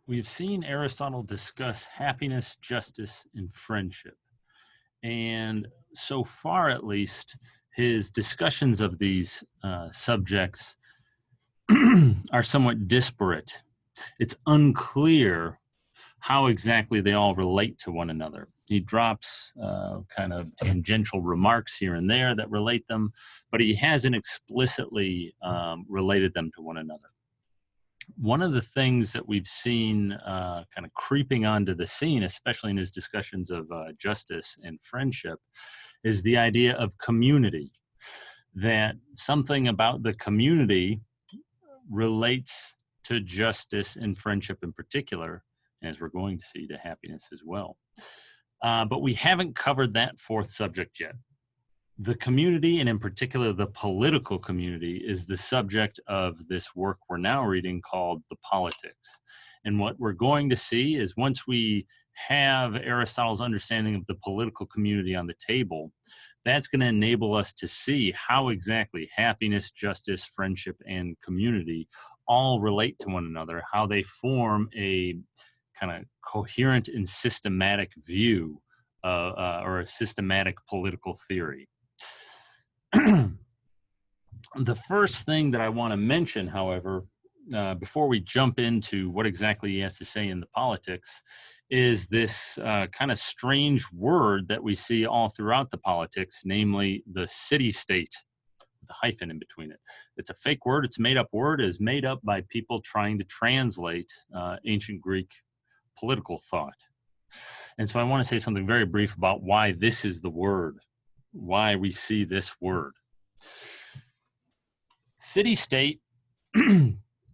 We've seen Aristotle discuss happiness, justice, and friendship. And so far, at least, his discussions of these subjects are somewhat disparate. It's unclear how exactly they all relate to one another. He drops kind of tangential remarks here and there that relate them, but he hasn't explicitly related them to one another. One of the things that we've seen kind of creeping onto the scene, especially in his discussions of justice and friendship, is the idea of community. That something about the community relates to justice and friendship in particular, as we're going to see, to happiness as well. But we haven't covered that fourth subject yet. The community, and in particular the political community, is the subject of this work we're now reading called The Politics. And what we're going to see is once we have Aristotle's understanding of the political community on the table, that's going to enable us to see how exactly happiness, justice, friendship, and community all relate to one another, how they form a kind of coherent and systematic view or a systematic political theory. The first thing that I want to mention, however, before we jump into what exactly he has to say in The Politics, is this kind of strange word that we see all throughout The Politics, namely the city-state, the hyphen in between it. It's a fake word. It's a made-up word. It is made up by people trying to translate ancient Greek political thought. And so I want to say something very brief about why this is the word, why we see this word. City-state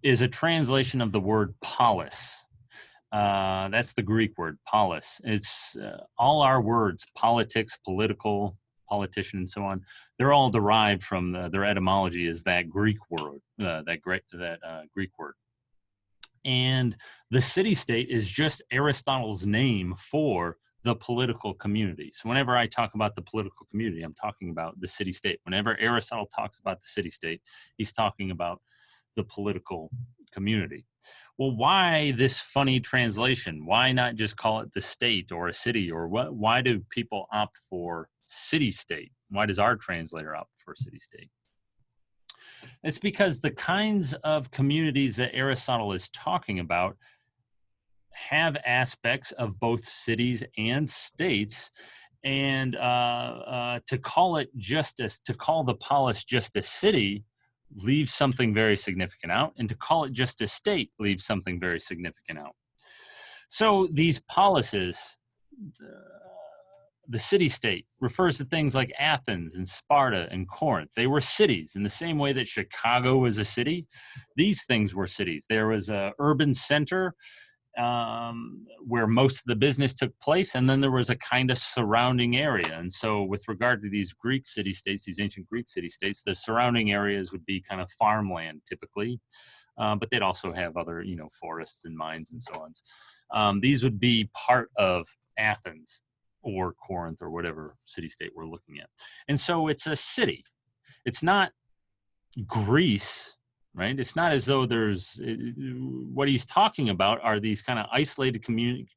is a translation of the word polis. That's the Greek word, polis. It's all our words, politics, political, politician, and so on. They're all derived from their etymology is that Greek word, Greek word. And the city-state is just Aristotle's name for the political community. So whenever I talk about the political community, I'm talking about the city-state. Whenever Aristotle talks about the city-state, he's talking about the political community. Well, why this funny translation? Why not just call it the state or a city? Or what? Why do people opt for city-state? Why does our translator opt for city-state? It's because the kinds of communities that Aristotle is talking about have aspects of both cities and states, and to call it justice, to call the polis just a city, leaves something very significant out, and to call it just a state leaves something very significant out. So these polises, the city-state, refers to things like Athens and Sparta and Corinth. They were cities in the same way that Chicago was a city. These things were cities. There was an urban center where most of the business took place, and then there was a kind of surrounding area. And so with regard to these Greek city-states, these ancient Greek city-states, the surrounding areas would be kind of farmland typically, but they'd also have other, forests and mines and so on. These would be part of Athens or Corinth or whatever city-state we're looking at. And so it's a city. It's not Greece, right? It's not as though there's, what he's talking about are these kind of isolated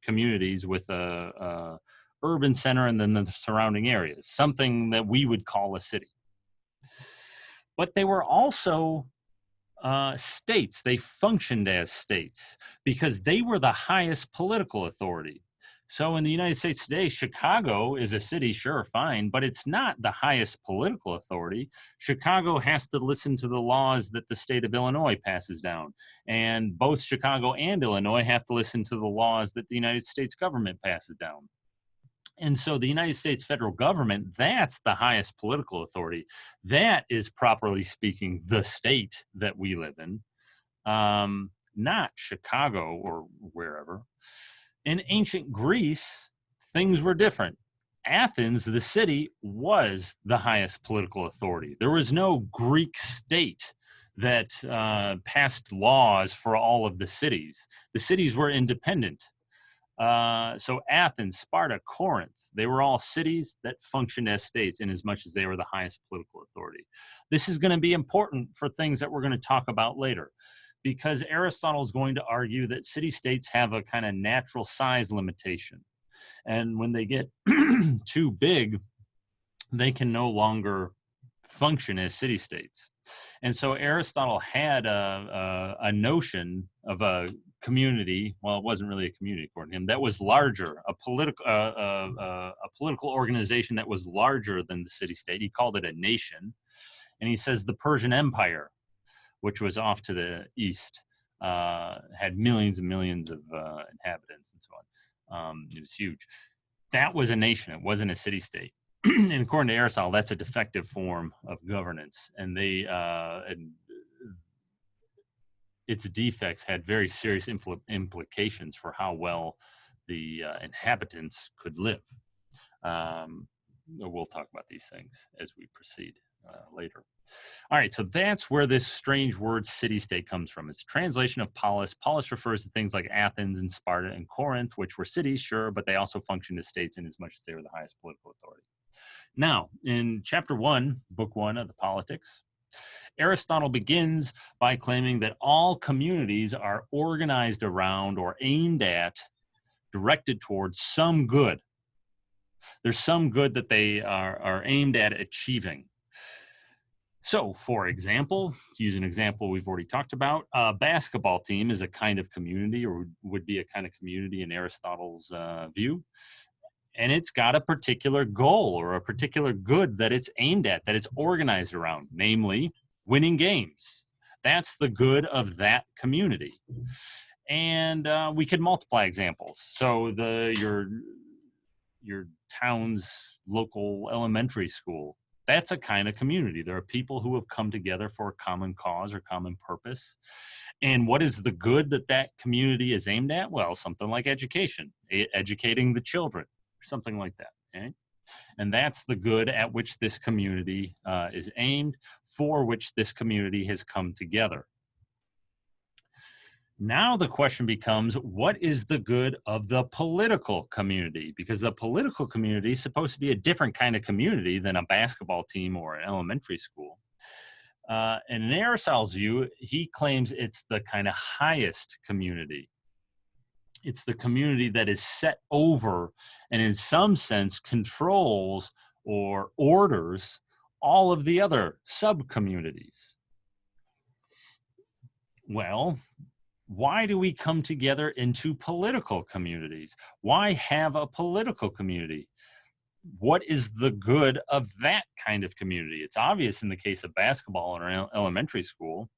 communities with a urban center and then the surrounding areas, something that we would call a city. But they were also states. They functioned as states because they were the highest political authority. So in the United States today, Chicago is a city, sure, fine, but it's not the highest political authority. Chicago has to listen to the laws that the state of Illinois passes down. And both Chicago and Illinois have to listen to the laws that the United States government passes down. And so the United States federal government, that's the highest political authority. That is, properly speaking, the state that we live in, not Chicago or wherever. In ancient Greece, things were different. Athens, the city, was the highest political authority. There was no Greek state that passed laws for all of the cities. The cities were independent. So Athens, Sparta, Corinth, they were all cities that functioned as states in as much as they were the highest political authority. This is going to be important for things that we're going to talk about later. because Aristotle is going to argue that city-states have a kind of natural size limitation. And when they get too big, they can no longer function as city-states. And so Aristotle had a notion of a community. Well, it wasn't really a community according to him. That was larger, a political organization that was larger than the city-state. He called it a nation. And he says the Persian Empire, which was off to the east, had millions and millions of inhabitants and so on. It was huge. That was a nation. It wasn't a city-state. And according to Aristotle, that's a defective form of governance, and its defects had very serious implications for how well the inhabitants could live. We'll talk about these things as we proceed later. All right, so that's where this strange word city-state comes from. It's a translation of polis. Polis refers to things like Athens and Sparta and Corinth, which were cities, sure, but they also functioned as states in as much as they were the highest political authority. Now, in chapter 1, book 1 of the Politics, Aristotle begins by claiming that all communities are organized around or aimed at, directed towards some good. There's some good that they are aimed at achieving. So, for example, to use an example we've already talked about, a basketball team is a kind of community, or would be a kind of community in Aristotle's view. And it's got a particular goal or a particular good that it's aimed at, that it's organized around, namely winning games. That's the good of that community. And we could multiply examples. So your town's local elementary school, that's a kind of community. There are people who have come together for a common cause or common purpose. And what is the good that that community is aimed at? Well, something like education, educating the children, something like that. Okay? And that's the good at which this community is aimed, for which this community has come together. Now the question becomes, what is the good of the political community? Because the political community is supposed to be a different kind of community than a basketball team or an elementary school. And in Aristotle's view, he claims it's the kind of highest community. It's the community that is set over and in some sense controls or orders all of the other sub-communities. Well, why do we come together into political communities? Why have a political community? What is the good of that kind of community? It's obvious in the case of basketball in our elementary school.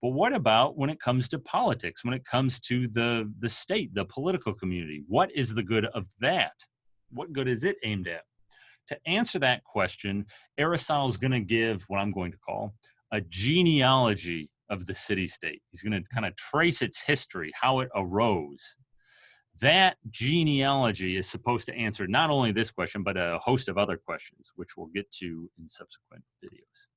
But what about when it comes to politics, when it comes to the state, the political community? What is the good of that? What good is it aimed at? To answer that question, Aristotle is going to give what I'm going to call a genealogy of the city-state. He's going to kind of trace its history, how it arose. That genealogy is supposed to answer not only this question, but a host of other questions, which we'll get to in subsequent videos.